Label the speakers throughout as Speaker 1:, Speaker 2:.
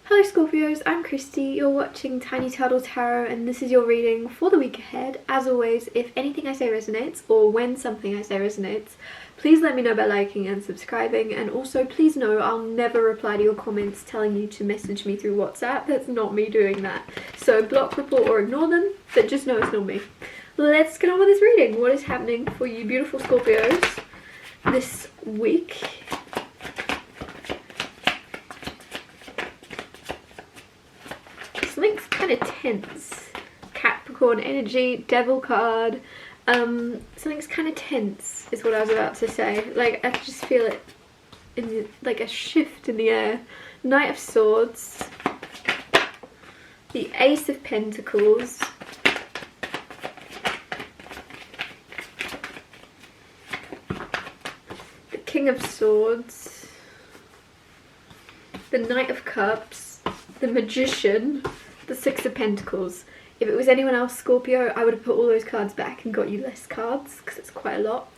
Speaker 1: Hello Scorpios, I'm Christy, you're watching Tiny Turtle Tarot and this is your reading for the week ahead. As always, if anything I say resonates or when something I say resonates, please let me know by liking and subscribing, and also please know I'll never reply to your comments telling you to message me through WhatsApp. That's not me doing that. So block, report or ignore them, but just know it's not me. Let's get on with this reading. What is happening for you beautiful Scorpios this week? Something's kind of tense. Capricorn energy, devil card. Something's kind of tense is what I was about to say. Like, I just feel it in the, like a shift in the air. Knight of Swords. The Ace of Pentacles. The King of Swords. The Knight of Cups. The Magician. The Six of Pentacles. If it was anyone else, Scorpio, I would have put all those cards back and got you less cards because it's quite a lot.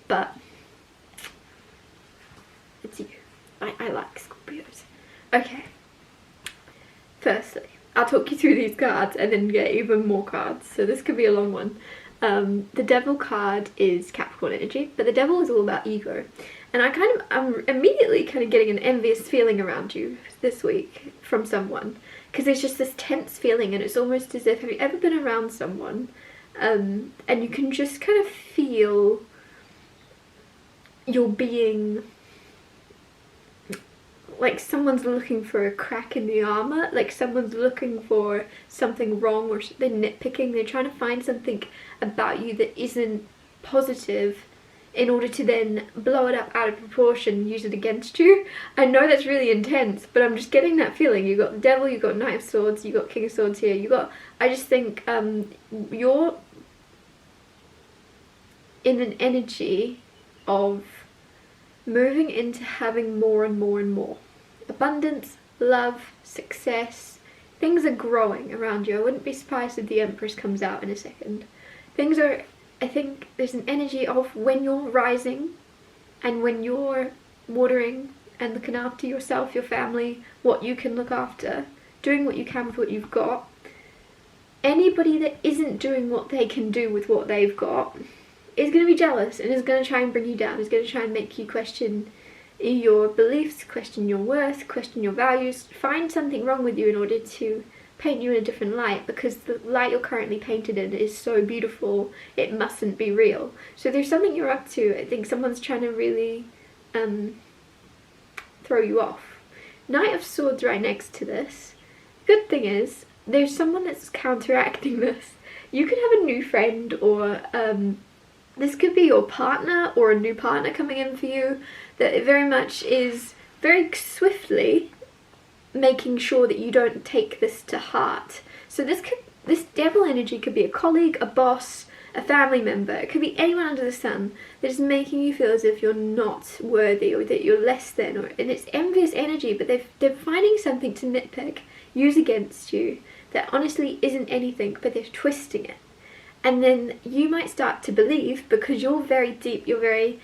Speaker 1: But it's you. I like Scorpios. Okay. Firstly, I'll talk you through these cards and then get even more cards. So this could be a long one. The Devil card is Capricorn energy, but the Devil is all about ego. And I'm immediately kind of getting an envious feeling around you this week from someone. Because there's just this tense feeling, and it's almost as if, have you ever been around someone and you can just kind of feel you're being, like someone's looking for a crack in the armour, like someone's looking for something wrong, or they're nitpicking, they're trying to find something about you that isn't positive in order to then blow it up out of proportion and use it against you. I know that's really intense, but I'm just getting that feeling. You got the Devil, you got Knight of Swords, you got King of Swords here, you got, I just think you're in an energy of moving into having more and more and more. Abundance, love, success, things are growing around you. I wouldn't be surprised if the Empress comes out in a second. Things are, I think there's an energy of when you're rising and when you're watering and looking after yourself, your family, what you can look after, doing what you can with what you've got. Anybody that isn't doing what they can do with what they've got is going to be jealous and is going to try and bring you down, is going to try and make you question your beliefs, question your worth, question your values, find something wrong with you in order to paint you in a different light, because the light you're currently painted in is so beautiful it mustn't be real. So there's something you're up to. I think someone's trying to really throw you off. Knight of Swords right next to this. Good thing is there's someone that's counteracting this. You could have a new friend, or this could be your partner or a new partner coming in for you that it very much is very swiftly making sure that you don't take this to heart. So this Devil energy could be a colleague, a boss, a family member. It could be anyone under the sun that is making you feel as if you're not worthy or that you're less than, and it's envious energy, but they're finding something to nitpick, use against you that honestly isn't anything, but they're twisting it. And then you might start to believe, because you're very deep, you're very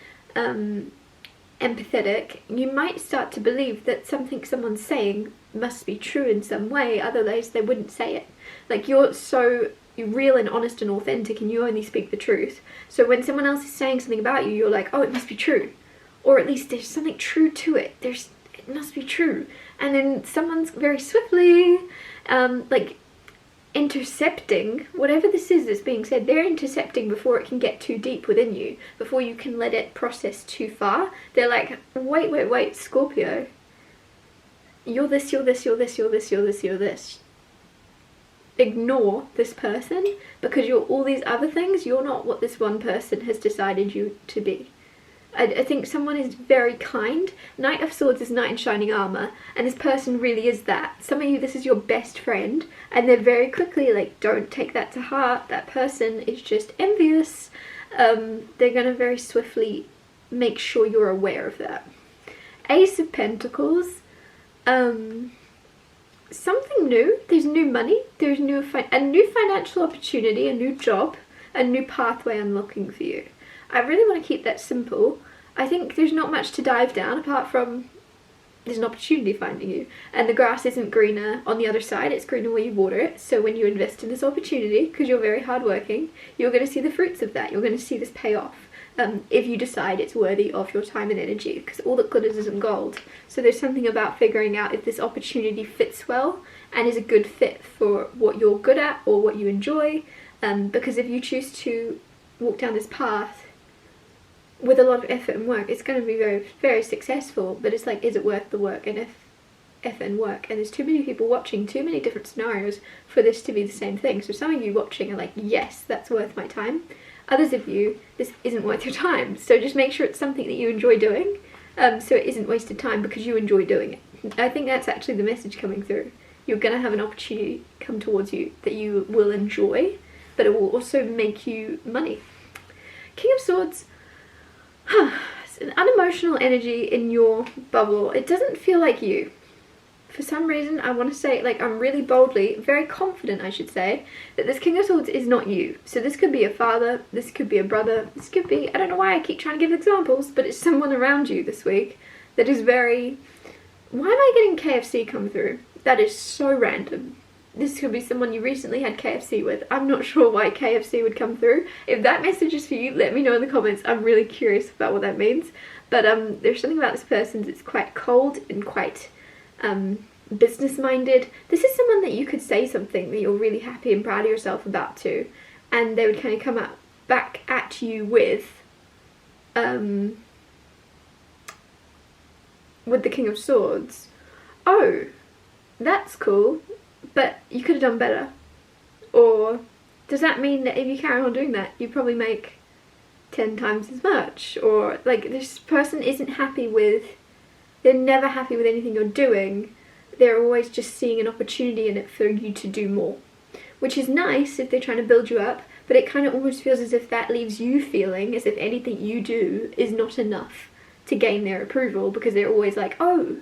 Speaker 1: empathetic, you might start to believe that something someone's saying must be true in some way, otherwise they wouldn't say it. Like, you're so real and honest and authentic and you only speak the truth. So when someone else is saying something about you, you're like, oh, it must be true. Or at least there's something true to it. It must be true. And then someone's very swiftly, like, intercepting whatever this is that's being said. They're intercepting before it can get too deep within you, before you can let it process too far. They're like, wait, Scorpio, you're this, you're this, you're this, you're this, you're this, you're this. Ignore this person, because you're all these other things. You're not what this one person has decided you to be. I think someone is very kind. Knight of Swords is knight in shining armour, and this person really is that. Some of you, this is your best friend, and they're very quickly like, don't take that to heart. That person is just envious. They're going to very swiftly make sure you're aware of that. Ace of Pentacles. Something new. There's new money. There's a new financial opportunity, a new job, a new pathway unlocking for you. I really want to keep that simple. I think there's not much to dive down apart from there's an opportunity finding you. And the grass isn't greener on the other side, it's greener where you water it. So when you invest in this opportunity, because you're very hardworking, you're going to see the fruits of that. You're going to see this pay off. If you decide it's worthy of your time and energy, because all that glitters isn't gold. So there's something about figuring out if this opportunity fits well and is a good fit for what you're good at or what you enjoy. Because if you choose to walk down this path with a lot of effort and work, it's going to be very, very successful. But it's like, is it worth the work and effort and work? And there's too many people watching, too many different scenarios for this to be the same thing. So some of you watching are like, yes, that's worth my time. Others of you, this isn't worth your time. So just make sure it's something that you enjoy doing, so it isn't wasted time because you enjoy doing it. I think that's actually the message coming through. You're going to have an opportunity come towards you that you will enjoy, but it will also make you money. King of Swords, it's an unemotional energy in your bubble. It doesn't feel like you. For some reason, I want to say, like, I'm really boldly, very confident, I should say, that this King of Swords is not you. So this could be a father, this could be a brother, this could be, I don't know why I keep trying to give examples, but it's someone around you this week that is very, why am I getting KFC come through? That is so random. This could be someone you recently had KFC with. I'm not sure why KFC would come through. If that message is for you, let me know in the comments. I'm really curious about what that means. But there's something about this person that's quite cold and quite business-minded. This is someone that you could say something that you're really happy and proud of yourself about to, and they would kind of come back at you with the King of Swords. Oh, that's cool, but you could have done better. Or does that mean that if you carry on doing that, you probably make 10 times as much? Or like, this person isn't happy with, they're never happy with anything you're doing. They're always just seeing an opportunity in it for you to do more, which is nice if they're trying to build you up, but it kind of almost feels as if that leaves you feeling as if anything you do is not enough to gain their approval, because they're always like, oh,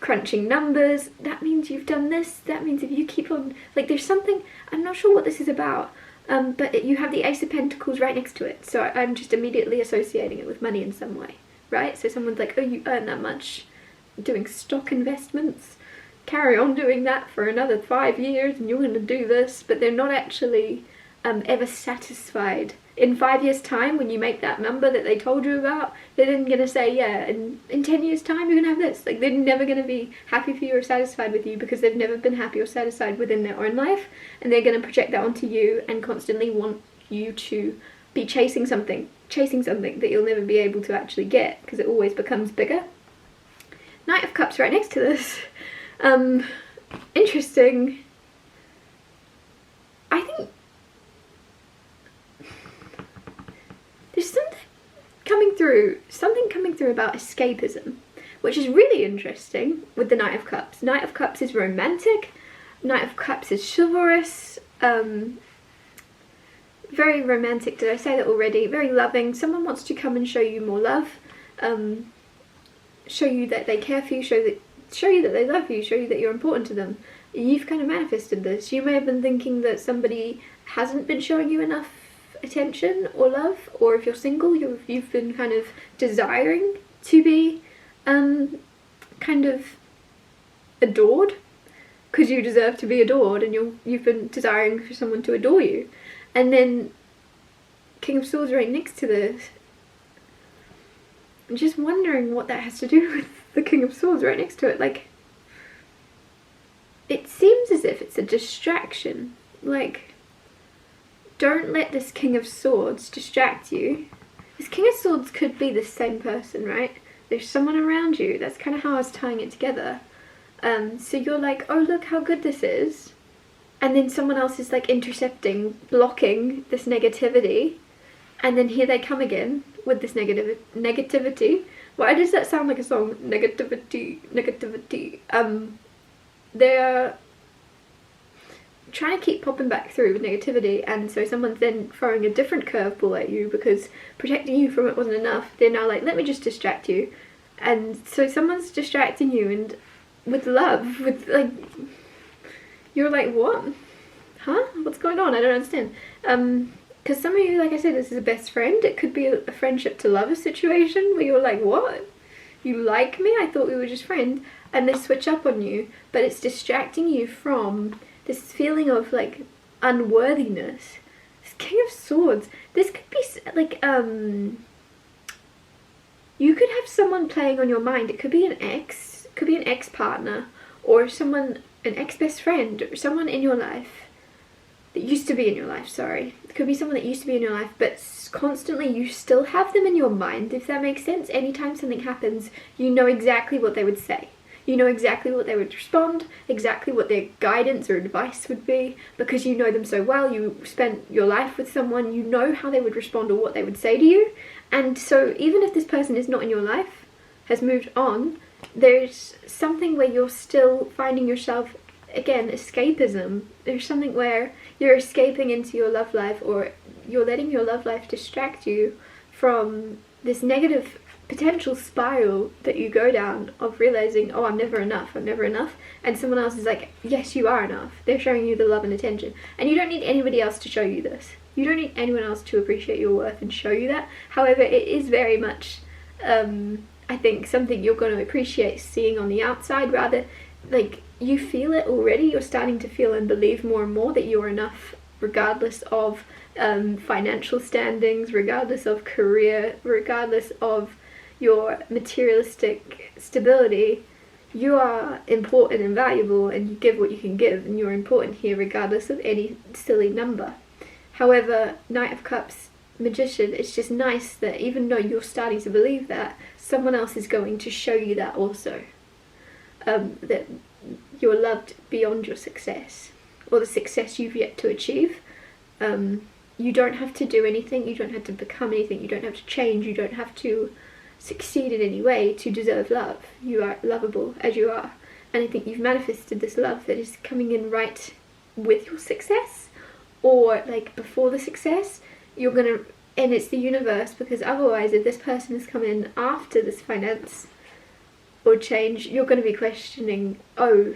Speaker 1: crunching numbers, that means you've done this, that means if you keep on, like, there's something, I'm not sure what this is about, but you have the Ace of Pentacles right next to it, so I'm just immediately associating it with money in some way. Right? So someone's like, oh, you earn that much doing stock investments, carry on doing that for another 5 years and you're going to do this, but they're not actually ever satisfied. In 5 years time, when you make that number that they told you about, they're then going to say, yeah, and in 10 years time you're going to have this. Like, they're never going to be happy for you or satisfied with you because they've never been happy or satisfied within their own life, and they're going to project that onto you and constantly want you to be chasing something that you'll never be able to actually get, because it always becomes bigger. Knight of Cups right next to this. Interesting. I think there's something coming through about escapism, which is really interesting with the Knight of Cups. Knight of Cups is romantic, Knight of Cups is chivalrous, very romantic, did I say that already? Very loving. Someone wants to come and show you more love, show you that they care for you, show you that they love you, show you that you're important to them. You've kind of manifested this. You may have been thinking that somebody hasn't been showing you enough attention or love, or if you're single, you've been kind of desiring to be kind of adored, because you deserve to be adored, and you've been desiring for someone to adore you. And then King of Swords right next to this. I'm just wondering what that has to do with the King of Swords right next to it. Like, it seems as if it's a distraction. Like, don't let this King of Swords distract you. This King of Swords could be the same person, right? There's someone around you. That's kind of how I was tying it together. So you're like, oh, look how good this is. And then someone else is like intercepting, blocking this negativity, and then here they come again with this negativity. Why does that sound like a song? Negativity. They're trying to keep popping back through with negativity, and so someone's then throwing a different curveball at you because protecting you from it wasn't enough. They're now like, let me just distract you. And so someone's distracting you, and with love, with like, you're like, what? Huh? What's going on? I don't understand. Because some of you, like I said, this is a best friend. It could be a friendship to lover situation where you're like, what? you like me, I thought we were just friends, and they switch up on you, but it's distracting you from this feeling of like unworthiness. This King of Swords, this could be like you could have someone playing on your mind. It could be an ex, could be an ex-partner, or someone, an ex-best friend, or someone in your life that used to be in your life, sorry. It could be someone that used to be in your life, but constantly you still have them in your mind, if that makes sense. Anytime something happens, you know exactly what they would say. You know exactly what they would respond, exactly what their guidance or advice would be, because you know them so well, you spent your life with someone, you know how they would respond or what they would say to you. And so even if this person is not in your life, has moved on, there's something where you're still finding yourself, again, escapism. There's something where you're escaping into your love life, or you're letting your love life distract you from this negative potential spiral that you go down of realizing, oh, I'm never enough, and someone else is like, yes, you are enough. They're showing you the love and attention, and you don't need anybody else to show you this. You don't need anyone else to appreciate your worth and show you that. However, it is very much I think something you're going to appreciate seeing on the outside, rather, like, you feel it already. You're starting to feel and believe more and more that you're enough, regardless of financial standings, regardless of career, regardless of your materialistic stability. You are important and valuable, and you give what you can give, and you're important here regardless of any silly number. However, Knight of Cups, Magician, it's just nice that even though you're starting to believe that, someone else is going to show you that also. That you're loved beyond your success, or the success you've yet to achieve. You don't have to do anything, you don't have to become anything, you don't have to change, you don't have to succeed in any way to deserve love. You are lovable as you are. And I think you've manifested this love that is coming in right with your success, or like before the success. You're gonna, and it's the universe, because otherwise if this person has come in after this finance or change, you're going to be questioning, oh,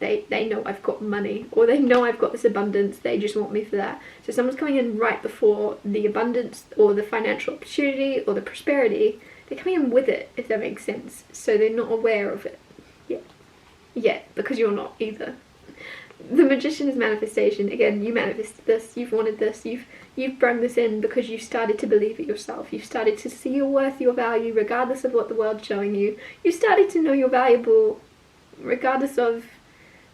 Speaker 1: they know I've got money, or they know I've got this abundance, they just want me for that. So someone's coming in right before the abundance or the financial opportunity or the prosperity. They're coming in with it, if that makes sense. So they're not aware of it yet, because you're not either. The Magician is manifestation. Again, you manifested this, you've wanted this, you've brought this in because you've started to believe it yourself. You've started to see your worth, your value, regardless of what the world's showing you. You started to know you're valuable regardless of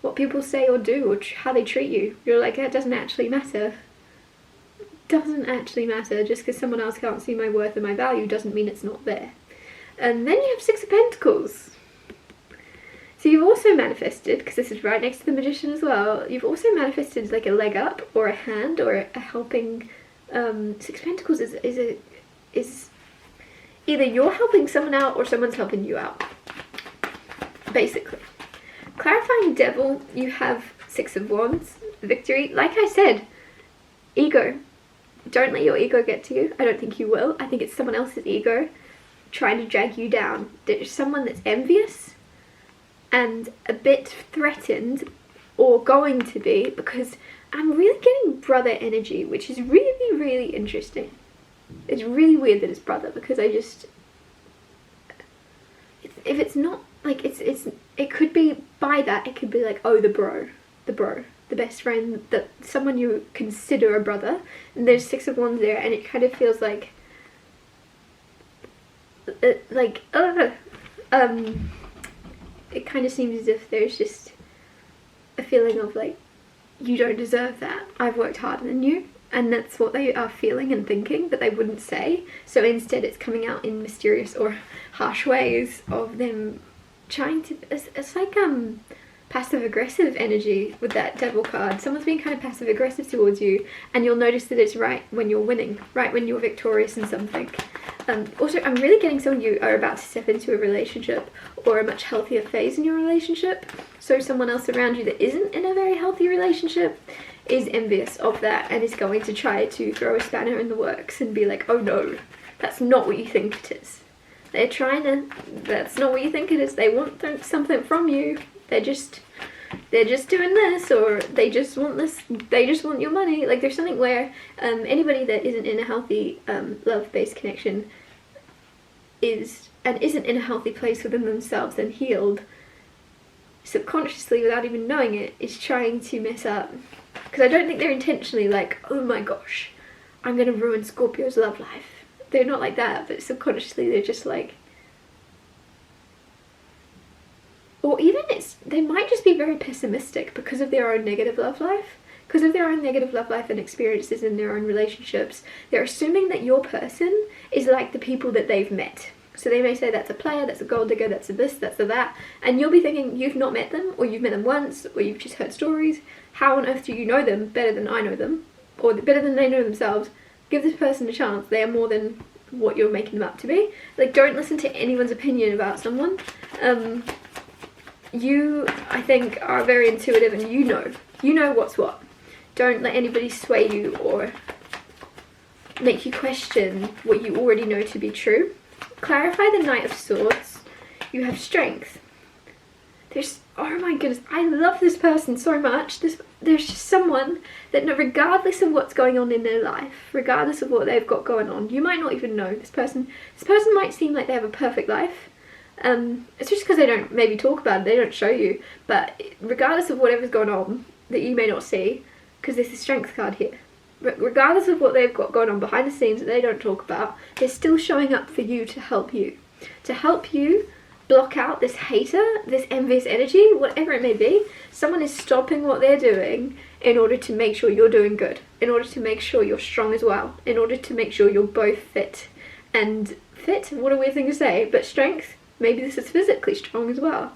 Speaker 1: what people say or do, or how they treat you. You're like, that doesn't actually matter. Doesn't actually matter. Just because someone else can't see my worth and my value doesn't mean it's not there. And then you have Six of Pentacles. So you've also manifested, because this is right next to the Magician as well, you've also manifested like a leg up or a hand or a helping. Six of Pentacles is either you're helping someone out or someone's helping you out, basically. Clarifying Devil, you have Six of Wands, Victory. Like I said, ego. Don't let your ego get to you. I don't think you will. I think it's someone else's ego trying to drag you down. There's someone that's envious and a bit threatened, or going to be, because I'm really getting brother energy, which is really, really interesting. It's really weird that it's brother, because I just, if it's not, like, it could be by that, it could be like, oh, the bro, the best friend, that someone you consider a brother, and there's Six of Wands there, and it kind of feels like it kind of seems as if there's just a feeling of like, you don't deserve that, I've worked harder than you, and that's what they are feeling and thinking, but they wouldn't say. So instead it's coming out in mysterious or harsh ways of them trying to, it's like passive aggressive energy with that Devil card. Someone's being kind of passive aggressive towards you, and you'll notice that it's right when you're winning, right when you're victorious in something. Also, I'm really getting some of you are about to step into a relationship or a much healthier phase in your relationship. So someone else around you that isn't in a very healthy relationship is envious of that and is going to try to throw a spanner in the works and be like, oh no, that's not what you think it is. They're trying to, that's not what you think it is. They want something from you. They're just doing this, or they just want this, they just want your money. Like, there's something where anybody that isn't in a healthy love-based connection is and isn't in a healthy place within themselves and healed, subconsciously, without even knowing it, is trying to mess up. Because I don't think they're intentionally like, oh my gosh, I'm gonna ruin Scorpio's love life. They're not like that, but subconsciously they're just like, or even they might just be very pessimistic because of their own negative love life. Because of their own negative love life and experiences in their own relationships, they're assuming that your person is like the people that they've met. So they may say that's a player, that's a gold digger, that's a this, that's a that, and you'll be thinking you've not met them, or you've met them once, or you've just heard stories. How on earth do you know them better than I know them, or better than they know themselves? Give this person a chance. They are more than what you're making them up to be. Like, don't listen to anyone's opinion about someone. You, I think, are very intuitive, and you know what's what. Don't let anybody sway you or make you question what you already know to be true. Clarify the Knight of Swords. You have strength. Oh my goodness, I love this person so much. There's just someone that, regardless of what's going on in their life, regardless of what they've got going on, you might not even know this person. This person might seem like they have a perfect life. It's just because they don't maybe talk about it, they don't show you. But regardless of whatever's going on that you may not see, because there's a strength card here. Regardless of what they've got going on behind the scenes that they don't talk about, they're still showing up for you to help you. To help you block out this hater, this envious energy, whatever it may be. Someone is stopping what they're doing in order to make sure you're doing good. In order to make sure you're strong as well. In order to make sure you're both fit. And fit, what a weird thing to say, but strength, maybe this is physically strong as well.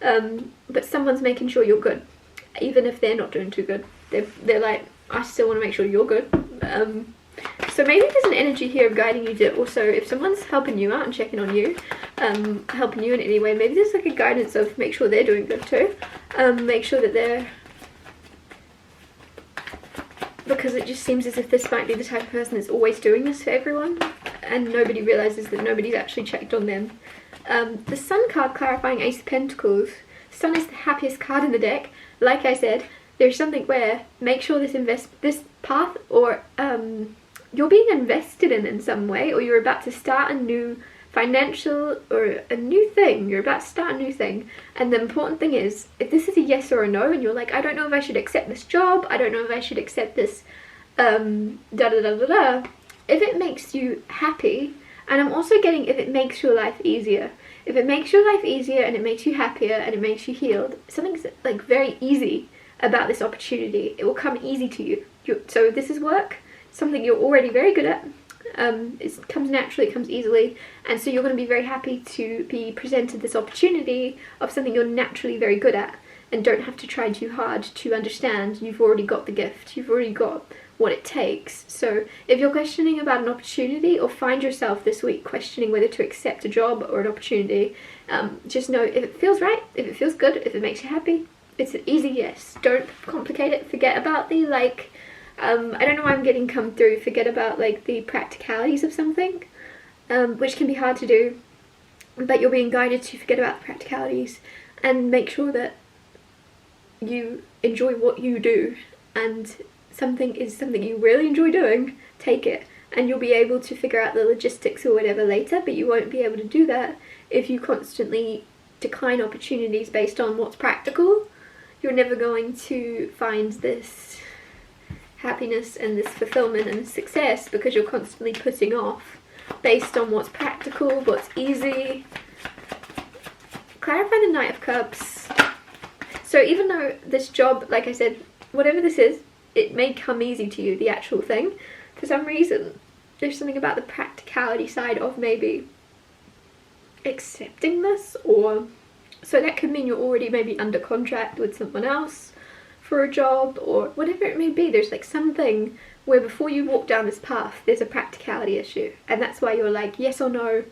Speaker 1: But someone's making sure you're good. Even if they're not doing too good. They're like, I still want to make sure you're good. So maybe there's an energy here of guiding you to also, if someone's helping you out and checking on you, helping you in any way, maybe there's like a guidance of make sure they're doing good too. Make sure that they're, because it just seems as if this might be the type of person that's always doing this for everyone, and nobody realises that nobody's actually checked on them. The Sun card clarifying Ace of Pentacles. Sun is the happiest card in the deck. Like I said, there's something where make sure this path, or you're being invested in some way, or you're about to start a new financial or a new thing. You're about to start a new thing, and the important thing is, if this is a yes or a no, and you're like, I don't know if I should accept this job, I don't know if I should accept this da da da da da. If it makes you happy, and I'm also getting if it makes your life easier. If it makes your life easier and it makes you happier and it makes you healed, something's like very easy about this opportunity. It will come easy to you. So if this is work, something you're already very good at, it comes naturally, it comes easily, and so you're going to be very happy to be presented this opportunity of something you're naturally very good at and don't have to try too hard to understand. You've already got the gift, you've already got what it takes. So if you're questioning about an opportunity, or find yourself this week questioning whether to accept a job or an opportunity, just know if it feels right, if it feels good, if it makes you happy, it's an easy yes. Don't complicate it. Forget about the like, I don't know why I'm getting come through, forget about like the practicalities of something, which can be hard to do, but you're being guided to forget about the practicalities and make sure that you enjoy what you do, and something is something you really enjoy doing, take it, and you'll be able to figure out the logistics or whatever later, but you won't be able to do that if you constantly decline opportunities based on what's practical. You're never going to find this happiness and this fulfillment and success because you're constantly putting off based on what's practical, what's easy. Clarify the Knight of Cups. So even though this job, like I said, whatever this is, it may come easy to you, the actual thing, for some reason there's something about the practicality side of maybe accepting this, or so that could mean you're already maybe under contract with someone else for a job or whatever it may be. There's like something where before you walk down this path there's a practicality issue, and that's why you're like yes or no.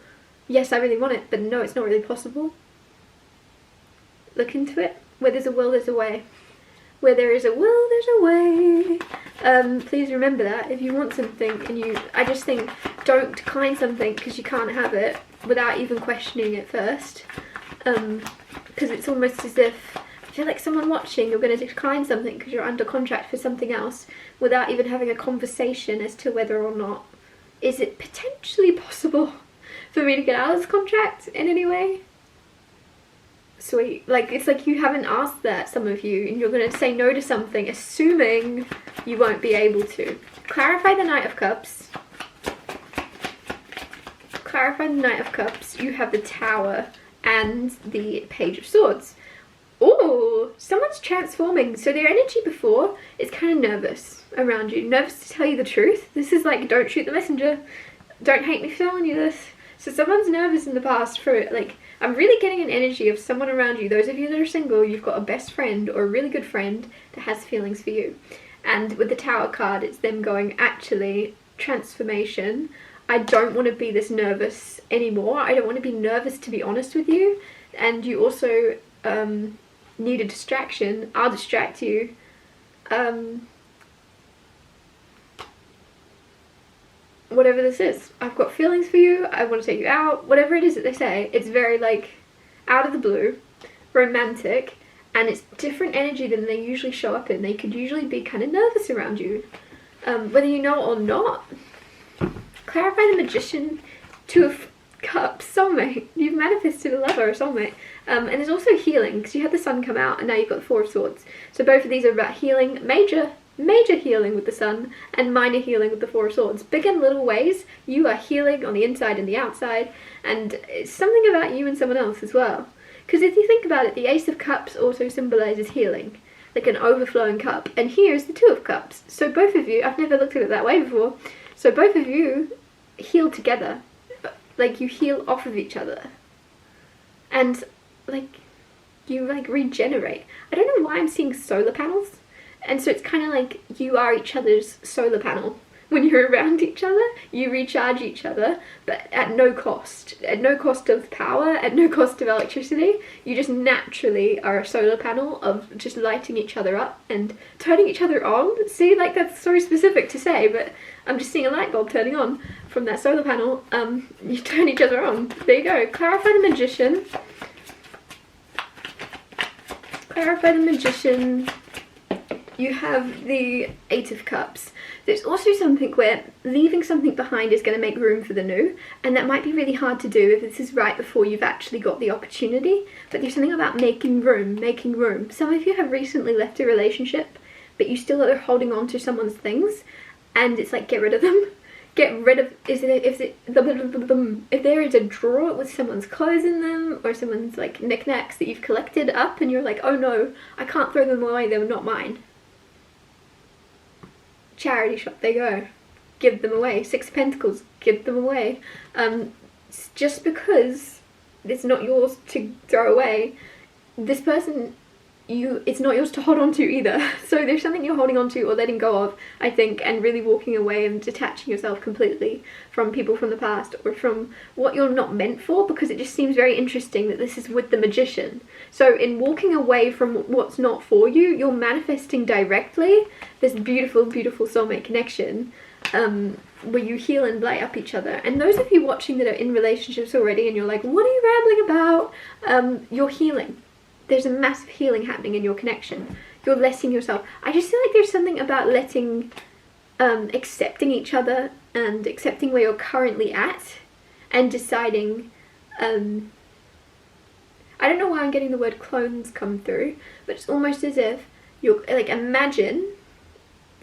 Speaker 1: Yes, I really want it, but no, it's not really possible. Look into it. Where there's a will, there's a way. Where there is a will, there's a way. Please remember that if you want something, and I just think don't decline something because you can't have it without even questioning it first. Because it's almost as if, I feel like someone watching, you're going to decline something because you're under contract for something else without even having a conversation as to whether or not is it potentially possible for me to get out of this contract in any way? Sweet. Like, it's like you haven't asked that, some of you, and you're going to say no to something assuming you won't be able to. Clarify the Knight of Cups. Clarify the Knight of Cups. You have the Tower and the Page of Swords. Oh, someone's transforming. So their energy before is kind of nervous around you. Nervous to tell you the truth. This is like, don't shoot the messenger. Don't hate me for telling you this. So someone's nervous in the past for, like, I'm really getting an energy of someone around you. Those of you that are single, you've got a best friend or a really good friend that has feelings for you. And with the Tower card, it's them going, actually, transformation. I don't want to be this nervous anymore. I don't want to be nervous, to be honest with you. And you also need a distraction. I'll distract you. Whatever this is. I've got feelings for you. I want to take you out. Whatever it is that they say. It's very, like, out of the blue, romantic, and it's different energy than they usually show up in. They could usually be kind of nervous around you. Whether you know or not. Clarify the Magician, Two of Cups, soulmate. You've manifested a lover, a soulmate. And there's also healing, because you had the Sun come out and now you've got the Four of Swords. So both of these are about healing, major healing with the Sun, and minor healing with the Four of Swords. Big and little ways, you are healing on the inside and the outside, and it's something about you and someone else as well. Because if you think about it, the Ace of Cups also symbolises healing, like an overflowing cup, and here's the Two of Cups. So both of you, I've never looked at it that way before, so both of you heal together, like you heal off of each other, and like you like regenerate. I don't know why I'm seeing solar panels, and so it's kind of like you are each other's solar panel. When you're around each other, you recharge each other, but at no cost of power, at no cost of electricity. You just naturally are a solar panel of just lighting each other up and turning each other on. See, like, that's so specific to say, but I'm just seeing a light bulb turning on from that solar panel. You turn each other on. There you go. Clarify the Magician. Clarify the Magician. You have the Eight of Cups. There's also something where leaving something behind is going to make room for the new, and that might be really hard to do if this is right before you've actually got the opportunity, but there's something about making room, making room. Some of you have recently left a relationship, but you still are holding on to someone's things, and it's like, get rid of them. Get rid of, if there is a drawer with someone's clothes in them, or someone's like knickknacks that you've collected up, and you're like, oh no, I can't throw them away, they're not mine. Charity shop, they go. Give them away. Six of Pentacles, give them away. Just because it's not yours to throw away, this person, it's not yours to hold on to either. So there's something you're holding on to or letting go of, I think, and really walking away and detaching yourself completely from people from the past or from what you're not meant for, because it just seems very interesting that this is with the Magician. So in walking away from what's not for you, you're manifesting directly this beautiful, beautiful soulmate connection, where you heal and light up each other. And those of you watching that are in relationships already and you're like, what are you rambling about? You're healing. There's a massive healing happening in your connection. You're letting yourself, I just feel like there's something about letting, accepting each other and accepting where you're currently at and deciding, I don't know why I'm getting the word clones come through, but it's almost as if you're, like, imagine,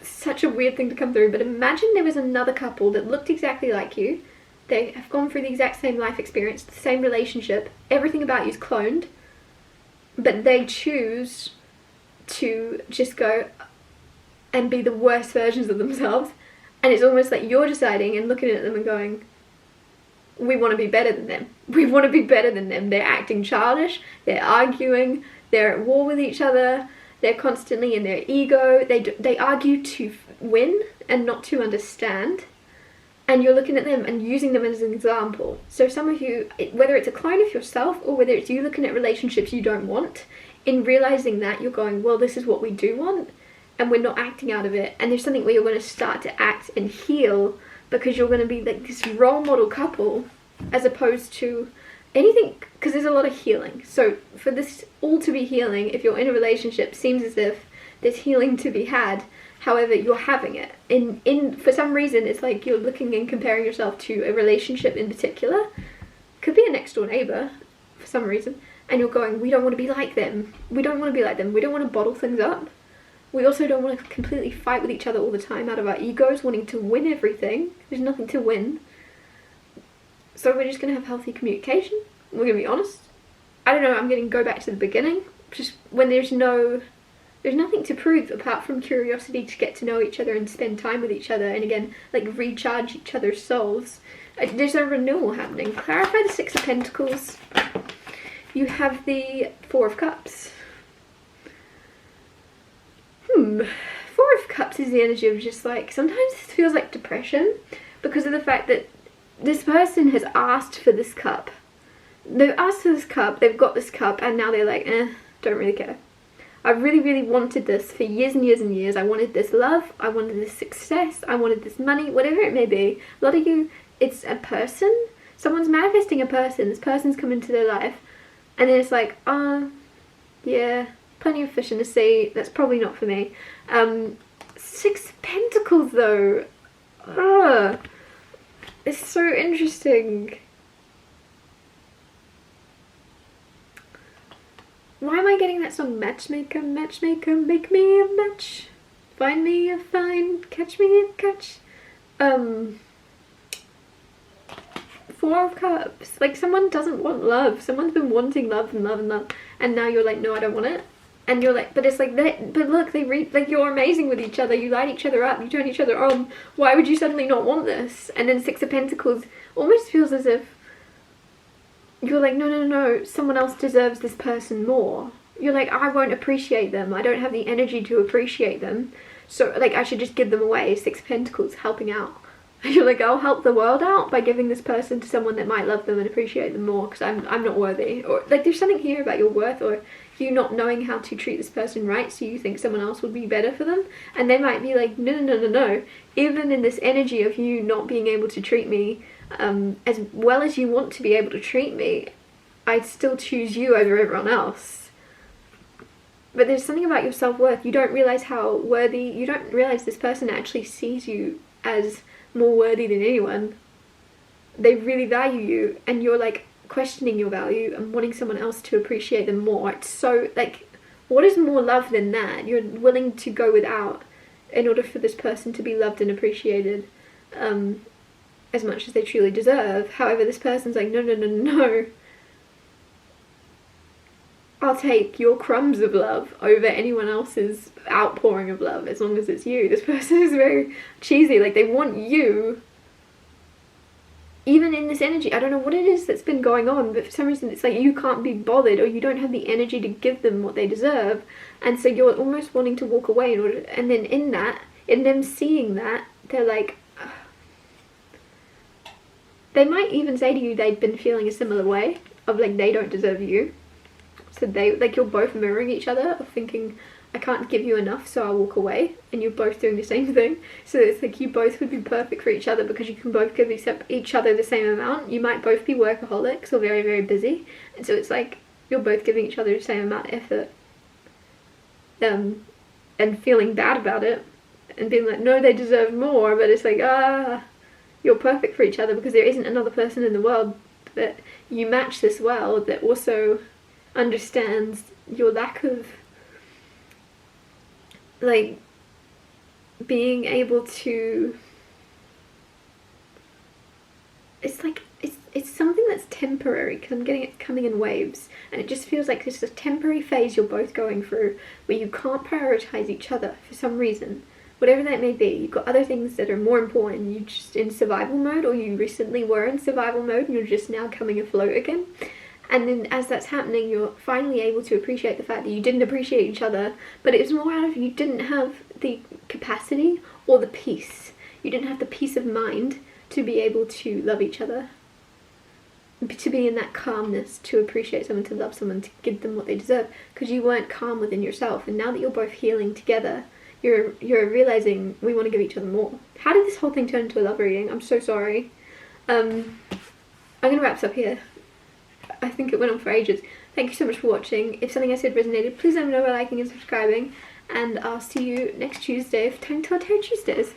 Speaker 1: such a weird thing to come through, but imagine there was another couple that looked exactly like you. They have gone through the exact same life experience, the same relationship, everything about you is cloned, but they choose to just go and be the worst versions of themselves, and it's almost like you're deciding and looking at them and going, we want to be better than them. We want to be better than them. They're acting childish, they're arguing, they're at war with each other, they're constantly in their ego, they argue to win and not to understand, and you're looking at them and using them as an example. So some of you, whether it's a clone of yourself or whether it's you looking at relationships you don't want, in realizing that, you're going, well, this is what we do want, and we're not acting out of it, and there's something where you're going to start to act and heal, because you're going to be like this role model couple as opposed to anything, because there's a lot of healing. So for this all to be healing, if you're in a relationship, seems as if there's healing to be had. However, you're having it. For some reason, it's like you're looking and comparing yourself to a relationship in particular, could be a next door neighbour for some reason, and you're going, we don't want to be like them, we don't want to be like them, we don't want to bottle things up. We also don't want to completely fight with each other all the time out of our egos, wanting to win everything. There's nothing to win. So we're just going to have healthy communication. We're going to be honest. I don't know, I'm going to go back to the beginning. Just when there's nothing to prove apart from curiosity to get to know each other and spend time with each other. And again, like recharge each other's souls. There's a renewal happening. Clarify the Six of Pentacles. You have the Four of Cups. Four of Cups is the energy of just like, sometimes this feels like depression because of the fact that this person has asked for this cup. They've asked for this cup, they've got this cup, and now they're like, don't really care. I really, really wanted this for years and years and years. I wanted this love, I wanted this success, I wanted this money, whatever it may be. A lot of you, it's a person. Someone's manifesting a person, this person's come into their life, and then it's like, yeah, plenty of fish in the sea, that's probably not for me. Six of Pentacles though, it's so interesting. Why am I getting that song? Matchmaker, matchmaker, make me a match, find me a find, catch me a catch. Four of Cups, like someone doesn't want love, someone's been wanting love and love and love, and now you're like, no, I don't want it. And you're like, but it's like that, but look, like you're amazing with each other, you light each other up, you turn each other on, why would you suddenly not want this? And then Six of Pentacles almost feels as if you're like, no, someone else deserves this person more. You're like, I won't appreciate them, I don't have the energy to appreciate them, so like I should just give them away. Six of Pentacles, helping out. You're like, I'll help the world out by giving this person to someone that might love them and appreciate them more because I'm not worthy. Or like there's something here about your worth, or you not knowing how to treat this person right, so you think someone else would be better for them, and they might be like, no. Even in this energy of you not being able to treat me as well as you want to be able to treat me, I'd still choose you over everyone else. But there's something about your self-worth. You don't realize how worthy, you don't realize this person actually sees you as more worthy than anyone. They really value you, and you're like questioning your value and wanting someone else to appreciate them more. It's so like, what is more love than that? You're willing to go without in order for this person to be loved and appreciated as much as they truly deserve. However, this person's like, no, I'll take your crumbs of love over anyone else's outpouring of love as long as it's you. This person is very cheesy, like they want you. Even in this energy, I don't know what it is that's been going on, but for some reason it's like you can't be bothered, or you don't have the energy to give them what they deserve, and so you're almost wanting to walk away in order, and then in them seeing that, they're like, ugh. They might even say to you they've been feeling a similar way, of like they don't deserve you. So they, like you're both mirroring each other, of thinking, I can't give you enough, so I'll walk away, and you're both doing the same thing. So it's like you both would be perfect for each other because you can both give each other the same amount. You might both be workaholics or very, very busy, and so it's like you're both giving each other the same amount of effort, and feeling bad about it and being like, no, they deserve more. But it's like, you're perfect for each other because there isn't another person in the world that you match this well, that also understands your lack of like being able to, it's like it's something that's temporary, because I'm getting it coming in waves, and it just feels like it's a temporary phase you're both going through where you can't prioritize each other for some reason, whatever that may be. You've got other things that are more important, you're just in survival mode, or you recently were in survival mode and you're just now coming afloat again. And then as that's happening, you're finally able to appreciate the fact that you didn't appreciate each other, but it was more out of you didn't have the capacity or the peace. You didn't have the peace of mind to be able to love each other, to be in that calmness, to appreciate someone, to love someone, to give them what they deserve, because you weren't calm within yourself. And now that you're both healing together, you're realizing we want to give each other more. How did this whole thing turn into a love reading? I'm so sorry. I'm going to wrap this up here. I think it went on for ages. Thank you so much for watching. If something I said resonated, please let me know by liking and subscribing, and I'll see you next Tuesday for Time to Tell Tarot Tuesdays.